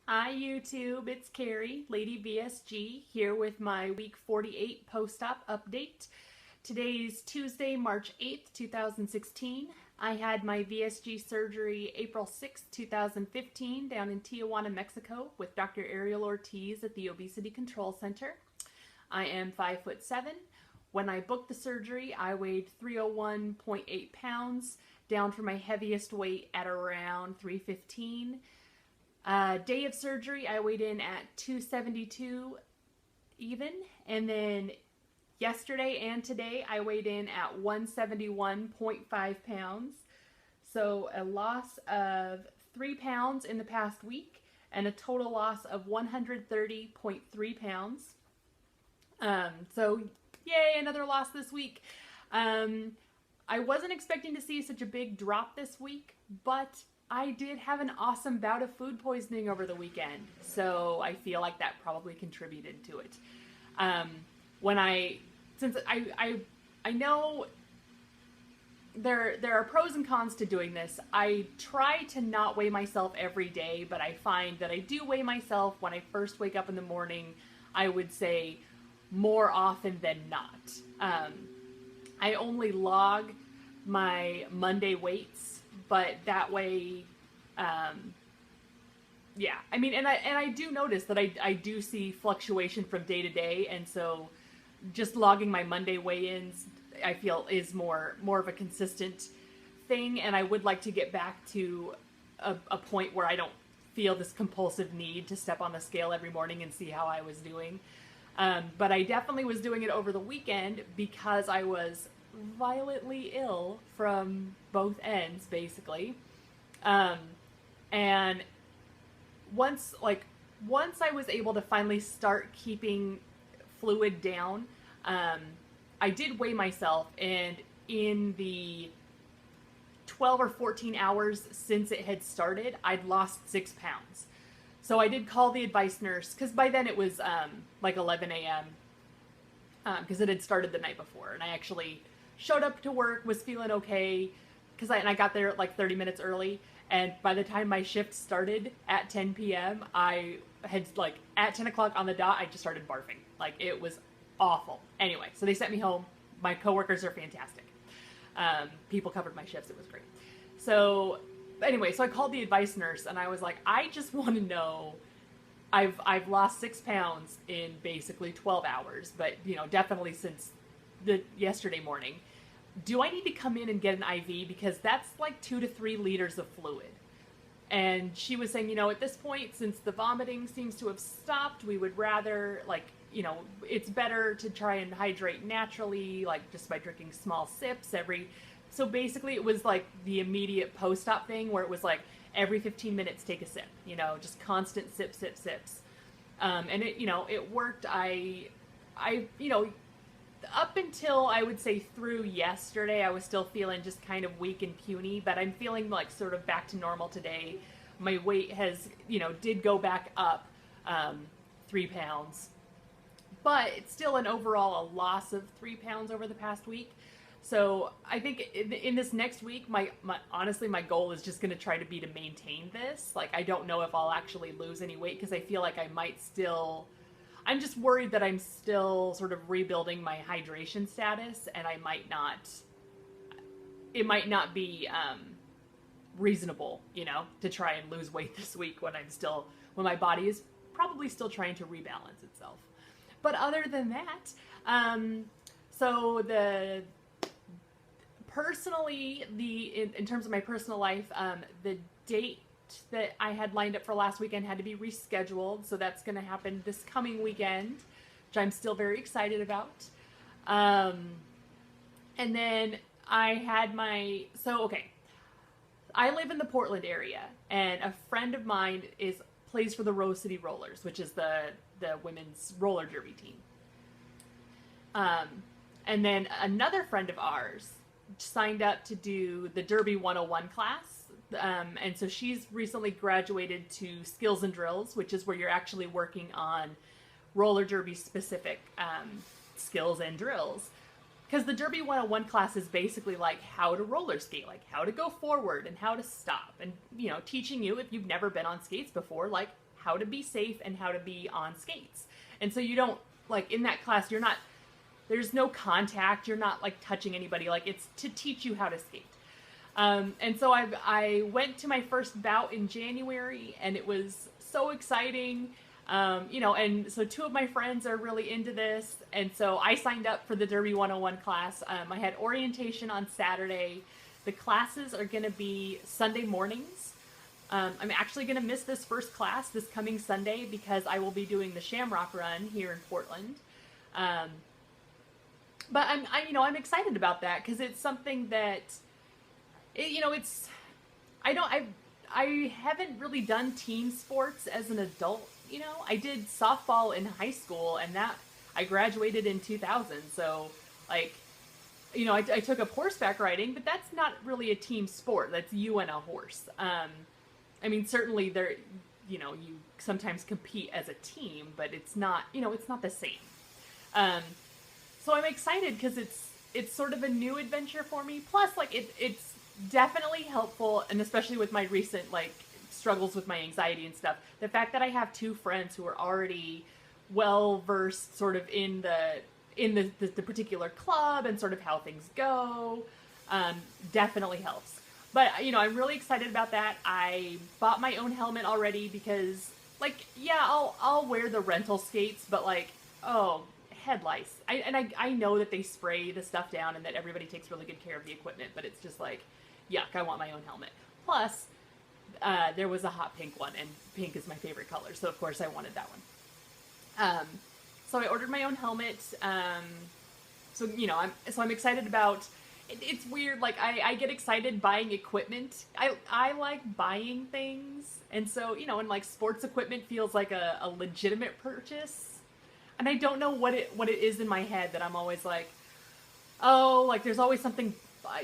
Hi YouTube, it's Carrie, Lady VSG, here with my week 48 post-op update. Today's Tuesday, March 8th, 2016. I had my VSG surgery April 6th, 2015 down in Tijuana, Mexico with Dr. Ariel Ortiz at the Obesity Control Center. I am 5'7". When I booked the surgery, I weighed 301.8 pounds, down from my heaviest weight at around 315. Day of surgery, I weighed in at 272 even, and then yesterday and today I weighed in at 171.5 pounds. So a loss of 3 pounds in the past week and a total loss of 130.3 pounds. So yay, another loss this week. I wasn't expecting to see such a big drop this week, but I did have an awesome bout of food poisoning over the weekend, so I feel like that probably contributed to it. Since I know there are pros and cons to doing this. I try to not weigh myself every day, but I find that I do weigh myself when I first wake up in the morning. I would say more often than not. I only log my Monday weights, but that way, yeah, I mean, and I do notice that I do see fluctuation from day to day, and so just logging my Monday weigh-ins, I feel, is more of a consistent thing, and I would like to get back to a point where I don't feel this compulsive need to step on the scale every morning and see how I was doing. But I definitely was doing it over the weekend because I was violently ill from both ends, basically. And once I was able to finally start keeping fluid down, I did weigh myself, and in the 12 or 14 hours since it had started, I'd lost 6 pounds. So I did call the advice nurse, because by then it was like 11 a.m. Because it had started the night before, and I actually showed up to work, was feeling okay, because I got there like 30 minutes early, and by the time my shift started at 10 p.m., I had, like, at 10 o'clock on the dot, I just started barfing. Like, it was awful. Anyway, so they sent me home. My coworkers are fantastic. People covered my shifts. It was great. So anyway, so I called the advice nurse, and I was like, I just want to know, I've lost 6 pounds in basically 12 hours, but, you know, definitely since yesterday morning. Do I need to come in and get an IV? Because that's like 2 to 3 liters of fluid. And she was saying, you know, at this point, since the vomiting seems to have stopped, we would rather, like, you know, it's better to try and hydrate naturally, like just by drinking small sips so basically it was like the immediate post-op thing where it was like every 15 minutes take a sip, you know, just constant sips. And it, you know, it worked. I, you know, up until I would say through yesterday, I was still feeling just kind of weak and puny, but I'm feeling like sort of back to normal today. My weight has, you know, did go back up 3 pounds, but it's still an overall a loss of 3 pounds over the past week. So I think in this next week, honestly, my goal is just going to try to be to maintain this. Like, I don't know if I'll actually lose any weight because I feel like I might still, I'm just worried that I'm still sort of rebuilding my hydration status, and it might not be reasonable, you know, to try and lose weight this week when my body is probably still trying to rebalance itself. But other than that, so in terms of my personal life, the date that I had lined up for last weekend had to be rescheduled, so that's going to happen this coming weekend, which I'm still very excited about. And then I had okay, I live in the Portland area, and a friend of mine plays for the Rose City Rollers, which is the women's roller derby team. And then another friend of ours signed up to do the Derby 101 class. And so she's recently graduated to Skills and Drills, which is where you're actually working on roller derby specific skills and drills. Because the Derby 101 class is basically like how to roller skate, like how to go forward and how to stop. And, you know, teaching you, if you've never been on skates before, like how to be safe and how to be on skates. And so you don't, like, in that class, you're not, there's no contact, you're not like touching anybody, like it's to teach you how to skate. And so I went to my first bout in January, and it was so exciting. You know, and so two of my friends are really into this, and so I signed up for the Derby 101 class. I had orientation on Saturday. The classes are going to be Sunday mornings. I'm actually going to miss this first class this coming Sunday because I will be doing the Shamrock Run here in Portland. But I'm excited about that because it's something that, I haven't really done team sports as an adult. You know, I did softball in high school, and that I graduated in 2000. So, like, I took up horseback riding, but that's not really a team sport. That's you and a horse. I mean, certainly you sometimes compete as a team, but it's not the same. So I'm excited because it's sort of a new adventure for me. Plus, like, it's definitely helpful, and especially with my recent, like, struggles with my anxiety and stuff, the fact that I have two friends who are already well versed sort of in the particular club and sort of how things go, definitely helps. But, I'm really excited about that. I bought my own helmet already because, like, yeah, I'll wear the rental skates, but, like, head lice. I know that they spray the stuff down and that everybody takes really good care of the equipment, but it's just like, yuck, I want my own helmet. Plus, there was a hot pink one, and pink is my favorite color, so of course I wanted that one. So I ordered my own helmet. So I'm excited about. It's weird. Like, I get excited buying equipment. I like buying things, and so and like sports equipment feels like a legitimate purchase. And I don't know what it is in my head that I'm always like, oh, like there's always something.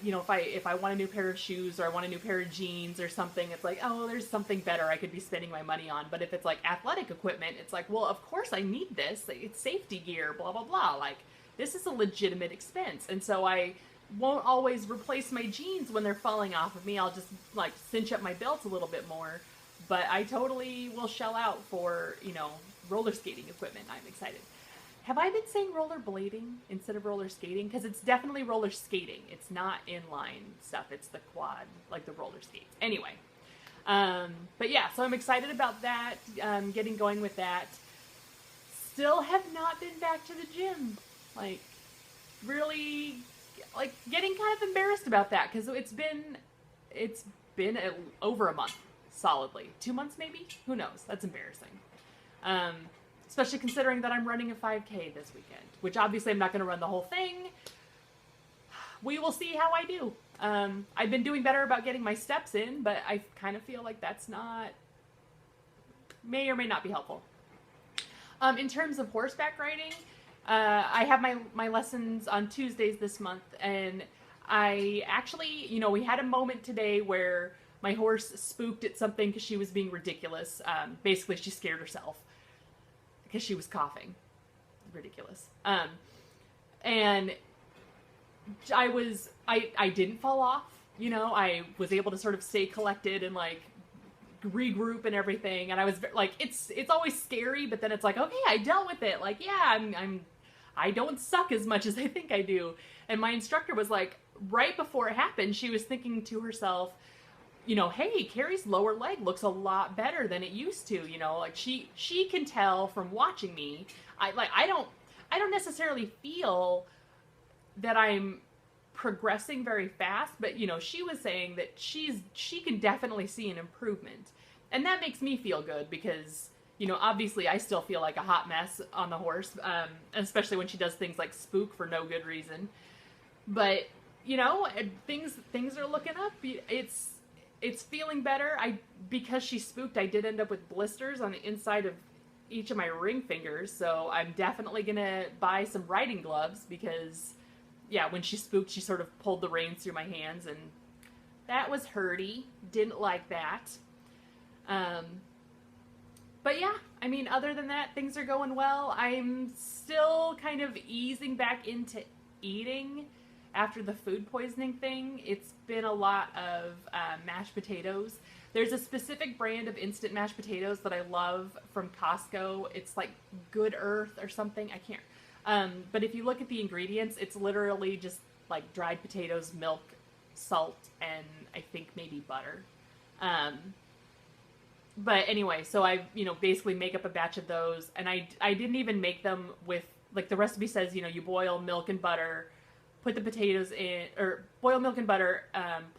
If I want a new pair of shoes or I want a new pair of jeans or something, it's like, oh, there's something better I could be spending my money on. But if it's like athletic equipment, it's like, well, of course I need this. It's safety gear, blah, blah, blah. Like, this is a legitimate expense. And so I won't always replace my jeans when they're falling off of me. I'll just like cinch up my belt a little bit more. But I totally will shell out for, roller skating equipment. I'm excited. Have I been saying rollerblading instead of roller skating? Because it's definitely roller skating. It's not inline stuff. It's the quad, like the roller skates. Anyway. But yeah, so I'm excited about that, getting going with that. Still have not been back to the gym. Like, really, like, getting kind of embarrassed about that because it's been over a month, solidly. 2 months maybe? Who knows? That's embarrassing. Especially considering that I'm running a 5K this weekend, which obviously I'm not going to run the whole thing. We will see how I do. I've been doing better about getting my steps in, but I kind of feel like that's may or may not be helpful. In terms of horseback riding, I have my lessons on Tuesdays this month, and I actually, we had a moment today where my horse spooked at something because she was being ridiculous. Basically, she scared herself because she was coughing. Ridiculous. And I didn't fall off. I was able to sort of stay collected and like regroup and everything. And I was like, it's always scary, but then it's like, okay, I dealt with it. Like, yeah, I don't suck as much as I think I do. And my instructor was like, right before it happened, she was thinking to herself, hey, Carrie's lower leg looks a lot better than it used to. Like she can tell from watching me. I don't necessarily feel that I'm progressing very fast, but she was saying that she can definitely see an improvement, and that makes me feel good because obviously I still feel like a hot mess on the horse, especially when she does things like spook for no good reason. But things are looking up. It's feeling better. Because she spooked, I did end up with blisters on the inside of each of my ring fingers, so I'm definitely gonna buy some riding gloves because, yeah, when she spooked, she sort of pulled the reins through my hands, and that was hurty. Didn't like that. But yeah, I mean, other than that, things are going well. I'm still kind of easing back into eating. after the food poisoning thing, it's been a lot of mashed potatoes. There's a specific brand of instant mashed potatoes that I love from Costco. It's like Good Earth or something. I can't. But if you look at the ingredients, it's literally just like dried potatoes, milk, salt, and I think maybe butter. Um, but anyway, so I, basically make up a batch of those, and I didn't even make them with, like, the recipe says, you boil milk and butter, put the potatoes in, or boil milk and butter,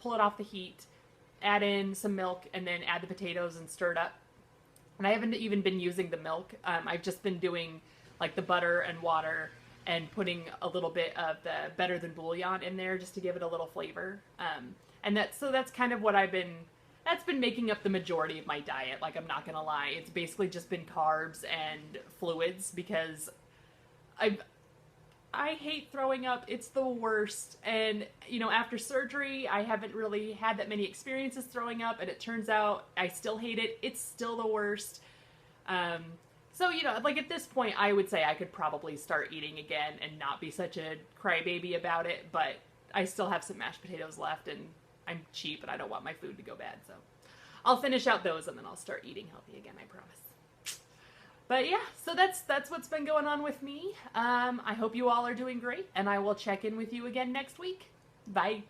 pull it off the heat, add in some milk, and then add the potatoes and stir it up. And I haven't even been using the milk. I've just been doing like the butter and water and putting a little bit of the Better Than Bouillon in there just to give it a little flavor. And that's kind of what that's been making up the majority of my diet. Like, I'm not gonna lie, it's basically just been carbs and fluids because I hate throwing up. It's the worst. And, after surgery, I haven't really had that many experiences throwing up, and it turns out I still hate it. It's still the worst. So, like, at this point, I would say I could probably start eating again and not be such a crybaby about it, but I still have some mashed potatoes left, and I'm cheap, and I don't want my food to go bad, so I'll finish out those, and then I'll start eating healthy again, I promise. But yeah, so that's what's been going on with me. I hope you all are doing great, and I will check in with you again next week. Bye.